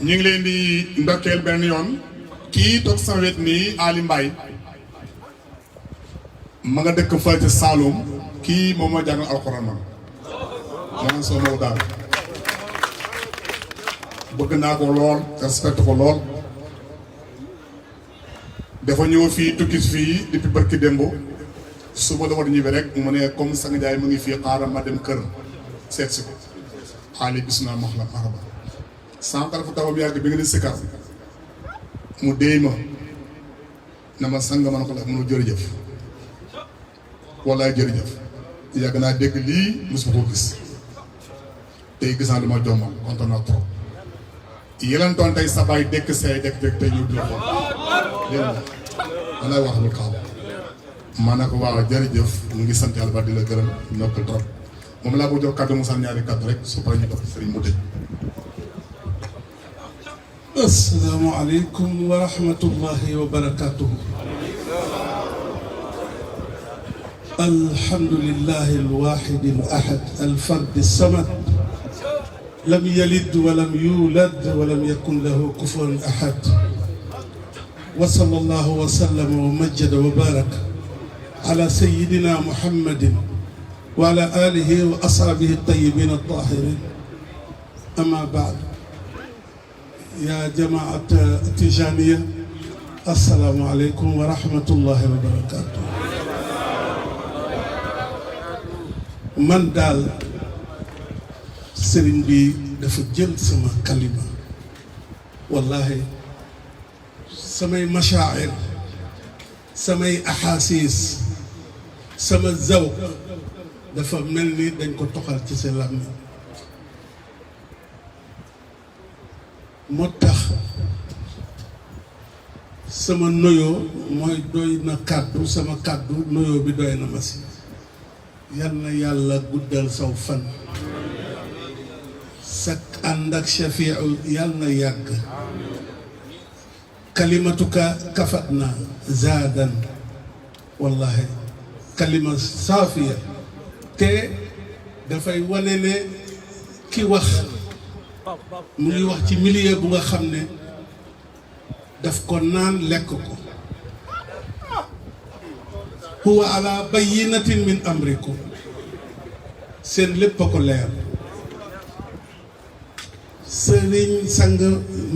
ñu ngi leen di ndokkeel benn yoon kii toog sama wet nii Ali Mbaye ma nga dëkk fële ca Saloum kii moom moo jàngal alxuraan man soo maw daal bëgg naa ko lool respecté ko lool dafa ñëw fii tukki fii depuis barki démb suba la war ñibbi rek mu ne comme sang Njaay mu ngi fii xaaral ma dem kër seet si ko xaali gis naa max la maraba sànq dafa taxaw yàgg bi nga di sikkar mu déy ma na ma sang ma ne ko la mënu jërëjëf wallaay jërëjëf yàgg naa dégg lii mosuma ko gis tey gis naa li ma jommal kontaan naa trop yéen toon tey sa baay dëkk say dëkk tey ñu di la xool dégg nga ma lay wax lu kaw ma ne ko waaw jërëjëf ñu ngi sant yàlla ba di la gërëm noppal trop moom laa ko jox kàddu mu sant ñaari kàddu rek su paree ñu dox sëriñ mu tëj. assalaamu aleykum wa rahmatullahi wa barakaatuhu. alhamdulillahi alwaahidi al-ahad al-fardi as-samad lam yalid wa lam yulad wa lam yakun lahu kufuwan ahad. wa sallallahu wa sallama wa majjada wa baraka ala sayyidina muhammadin wa ala alihi wa ashaabihi at-tayyibin at-tahirin. amma ba'd. ya jamaata tijaniya assalaamu aleykum wa rahmatullahi wa barakatuh. man daal sëriñ bi dafa jël sama kalima wallahi samay mashaa'ir samay axaasiis sama zawq dafa mel ni dañ ko toxal ci sa làmmiñ moo tax sama noyoo mooy doy na kàddu sama kàddu noyoo bi doy na ma si yal na yàlla guddal saw fan sak ànd ak shafiu yal na yàgg kalimatuka kafat na zaadan wallahi kalima saafiya te dafay wane ne ki wax mu ngi wax ci milieu bu nga xam ne daf ko naan lekk ko huwa ala bayyinatin min amrikum seen lépp a ko leer sëriñ sang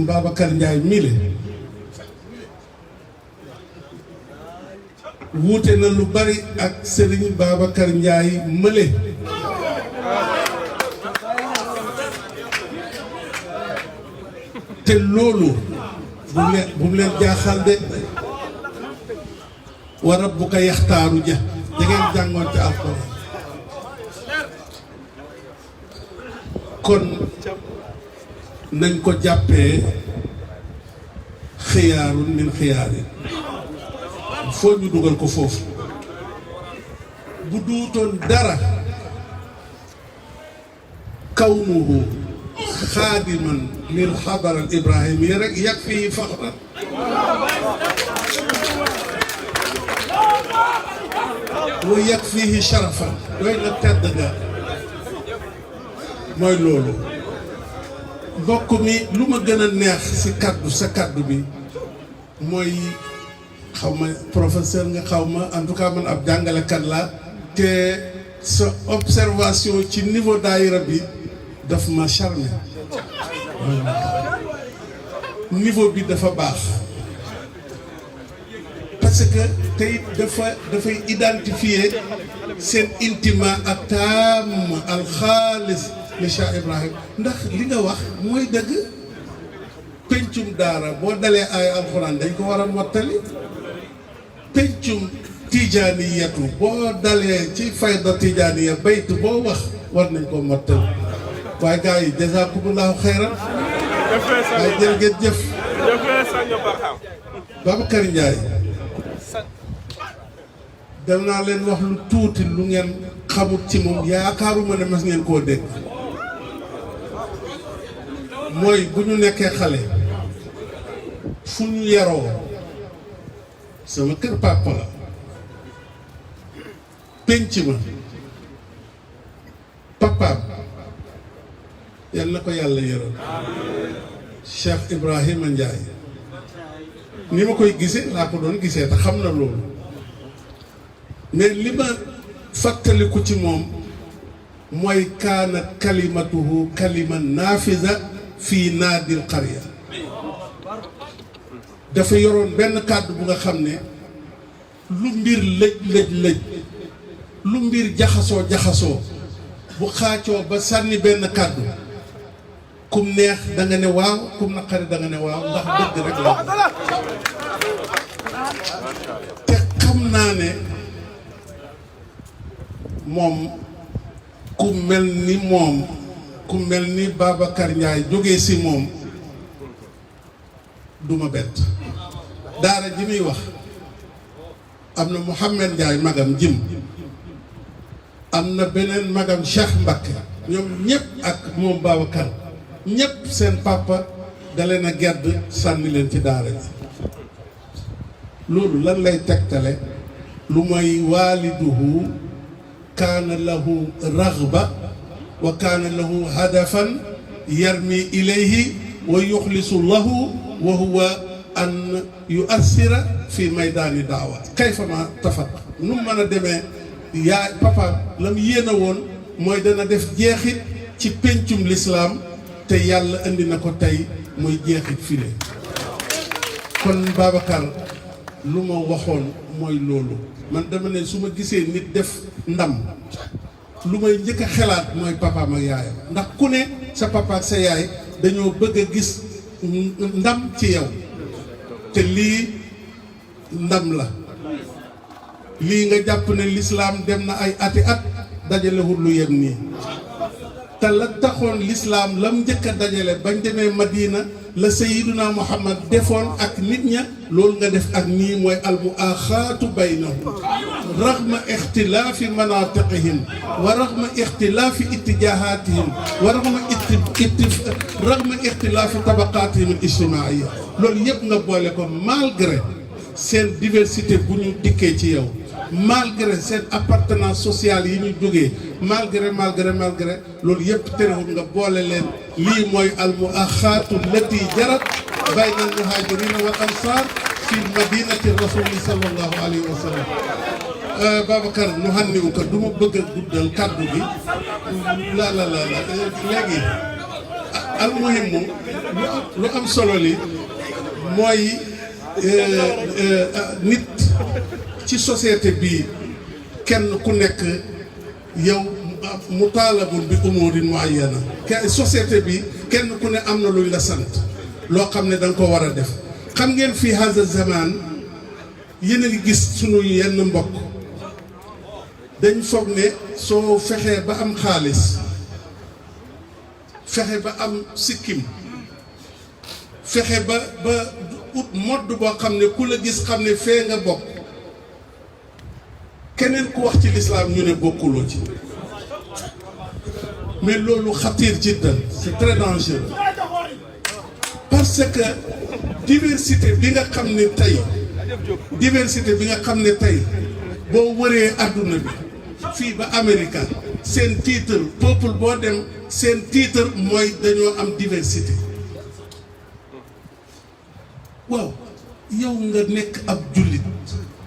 Babacar Ndiaye mile wuute na lu bari ak sëriñ Babacar Ndiaye mële te loolu bu mu leen jaaxal de wa rabbuka yaxtaaru ja da ngeen jàngoon ci alxuraan kon nañ ko jàppee xiyaarun min xiyaarin foo ñu dugal ko foofu bu duutoon dara kawnuhu xaadiman lil xadara al ibrahimiya rek yàgg fii faxran wa yàgg fii sharafan doy na tedd nga mooy loolu mbokk mi lu ma gën a neex si kaddu sa kaddu bi mooy xaw ma professeur nga xaw ma en tout cas man ab jàngalekat la te sa observation ci niveau daayira bi daf ma charmé niveau bi dafa baax parce que tey dafay identifier seen intima ak taam alxaalis li Cheikh Ibrahim ndax li nga wax mooy dëgg pencum daara boo dalee ay alxuraan dañ ko war a mottali pencum tijaaniyatu boo dalee ci fayda tijaaniya bayt boo wax war nañ ko mottali waaye gars yi jazakumullahu xayran waaye jërë ngeen jëf Babacar Ndiaye dem naa leen wax lu tuuti lu ngeen xamut ci moom yaakaaruma ne mas ngeen koo dégg mooy bu ñu nekkee xale fu ñu yaroo sama kër papa la penc ma papaam yal na ko yàlla yërëm Cheikh Ibrahima Ndiaye ni ma koy gisee laa ko doon gisee te xam na loolu mais li ma fàttaliku ci moom mooy kaanat kalimatuhu kalima naafisa fii naadil qarya dafa yoroon benn kàddu bu nga xam ne lu mbir lëj lu mbir jaxasoo bu xaacoo ba sànni benn kàddu kum neex da nga ne waaw kum naqari da nga ne waaw ndax dëgg rek la te xam naa ne moom ku mel ni Babacar Ndiaye jógee si moom duma bett daara ji muy wax am na Mouhamed Ndiaye magam jim am na beneen magam Cheikh Mbacké ñoom ñëpp ak moom Babacar ñëpp seen papa da leen a gedd sànni leen ci daara ji loolu lan lay tegtale lu mooy waaliduhu kaana lahu raghba wa kaana lahu hadafan yarmi ilayhi wa yuxlisu lahu wa huwa an yuassira fi maydaani daawa kayfa ma tafaq nu mu mën a demee yaa papa la mu yéene woon mooy dana def jeexit ci péncum lislaam te yàlla indi na ko tey muy jeexit file kon Babacar lu ma waxoon mooy loolu man dama ne su ma gisee nit def ndam lu may njëkk a xalaat mooy papaam ak yaayam ndax ku ne sa papa ak sa yaay dañoo bëgg a gis ndam ci yow te lii ndam la lii nga jàpp ne lislaam dem na ay ati at dajalewul lu yem nii te la taxoon lislaam lam njëkk a dajale bañ demee Madina la Sayyiduna Muhammad defoon ak nit ña loolu nga def ak nii mooy al muaxaatu baynahum raghma ixtilaafi manatiqihim wa raghma ixtilaafi ittijahatihim wa raghma ixtilaafi tabaqatihim al ijtimaaiya loolu yëpp nga boole ko malgré seen diversité bu ñu dikkee ci yow malgré seen appartenance sociale yi ñu jógee malgré loolu yëpp terewul nga boole leen lii mooy al muaxaatu lati jarat bayna al muhajirina wal ansar fi madinati rasuli sallallahu alayhi wa sallam Babacar nu xànniwu ko du ma bëgg a guddal kàddu gi la léegi al muhimu lu am solo li mooy nit ci société bii kenn ku nekk yow mutaalabun bi umurin muayyana société bi kenn ku ne am na luñ la sant loo xam ne da nga ko war a def xam ngeen fii haza zaman yéen a ngi gis sunu yenn mbokk dañ foog ne soo fexee ba am xaalis fexe ba am sikkim fexe ba ut modd boo xam ne ku la gis xam ne fee nga bokk keneen ku wax ci lislaam ñu ne bokkuloo ci mais loolu xatiir jiddan c'est très dangereux parce que diversité bi nga xam ne tey boo wëree adduna bi fii ba Amérique seen titre peuple boo dem seen titre mooy dañoo am diversité waaw yow nga nekk ab jullit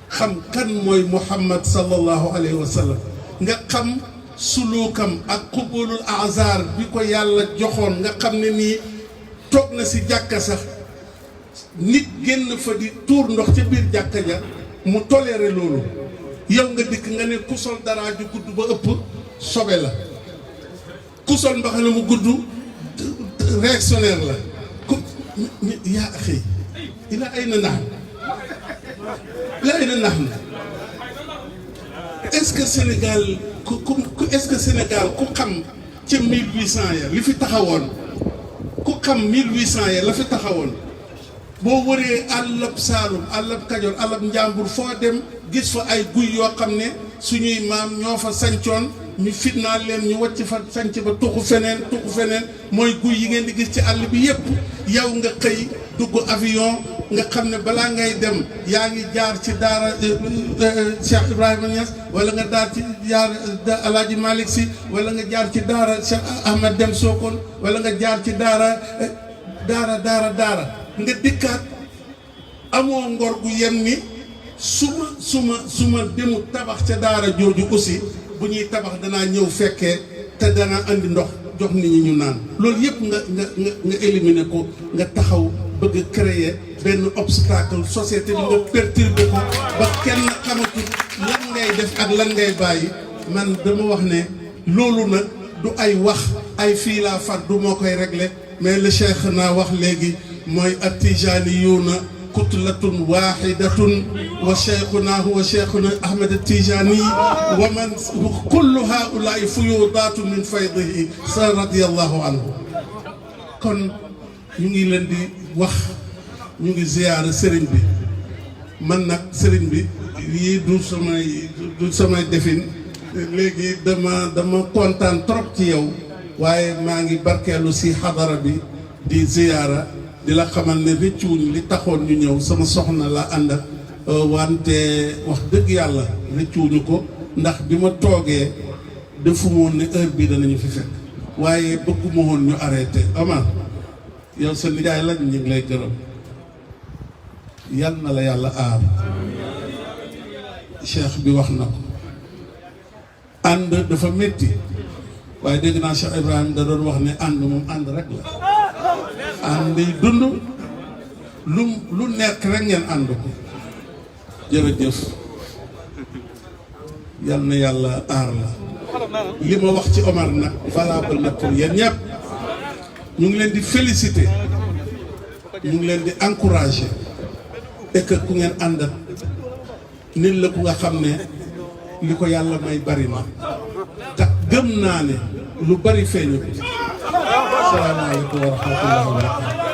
xam kan mooy Muhammad sallallahu alayhi wa sallam nga xam suluukam ak qubulul azar bi ko yàlla joxoon nga xam ne nii toog na si jàkka sax nit génn fa di tuur ndox ca biir jàkka ja mu toléré loolu yow nga dikk nga ne ku sol dara ju gudd ba ëpp sobe la ku sol mbaxana mu gudd réactionnaire la ku yaa axi ila ayna nahnu est-ce que Sénégal ku xam ca 1800 ya li fi taxawoon ku xam 1800 ya la fi taxawoon boo wëree àllab Saalum àllab Kajoor àllab Njàmbur foo dem gis fa ay guy yoo xam ne suñuy maam ñoo fa sancoon ñu fitnaal leen ñu wàcc fa sanc ba tuxu feneen mooy guy yi ngeen di gis ci àll bi yépp yow nga xëy dugg avion nga xam ne balaa ngay dem yaa ngi jaar ci daara Cheikh Ibrahima Niass wala nga jaar ci jaar Alaaji Malick Sy wala nga jaar ci daara Cheikh Ahmed Dem Sokone wala nga jaar ci daara nga dikkaat amoo ngor gu yem ni suma demu tabax ca daara jooju aussi bu ñuy tabax danaa ñëw fekkee te danaa andi ndox jox nit ñi ñu naan loolu yëpp nga éliminer ko nga taxaw bëgg a créer benn obstacle société bi nga perturber ko ba kenn xamatul lan ngay def ak lan ngay bàyyi man dama wax ne loolu nag du ay wax ay fii laa far du moo koy régler mais le cheikh naa wax léegi mooy at-tijaniyuuna kutlatun wahidatun wa cheikhuna huwa cheikhuna Ahmed at-Tijani wa man kullu haulaai fuyudaatu min faydihi sa radiyallahu anhu kon ñu ngi leen di wax ñu ngi ziyaara sëriñ bi man nag sëriñ bi yii du samay defin léegi dama kontaan trop ci yow waaye maa ngi barkeelu si xadara bi di ziyaara di la xamal ne rëccuwuñ li taxoon ñu ñëw sama soxna la ànd ak wante wax dëgg yàlla rëccuwuñu ko ndax bi ma toogee defu moon ne heure bii danañu fi fekk waaye bëgguma woon ñu arrêté Omar yow sa nijaay lañ ñu ngi lay gërëm yal na la yàlla aar cheikh bi wax na ko ànd dafa métti waaye dégg naa Cheikh Ibrahima da doon wax ne ànd moom ànd rek la ànd yi dund lu nekk rek ngeen ànd ko jërëjëf yal na yàlla aar la li ma wax ci Omar nag valable na pour yéen ñëpp ñu ngi leen di féliciter ñu ngi leen di encourager et que ku ngeen àndat nit la ku nga xam ne li ko yàlla may bari na te gëm naa ne lu bari feeñu ko. Salaamaaleykum wa rahmatullahi wa barakatuh.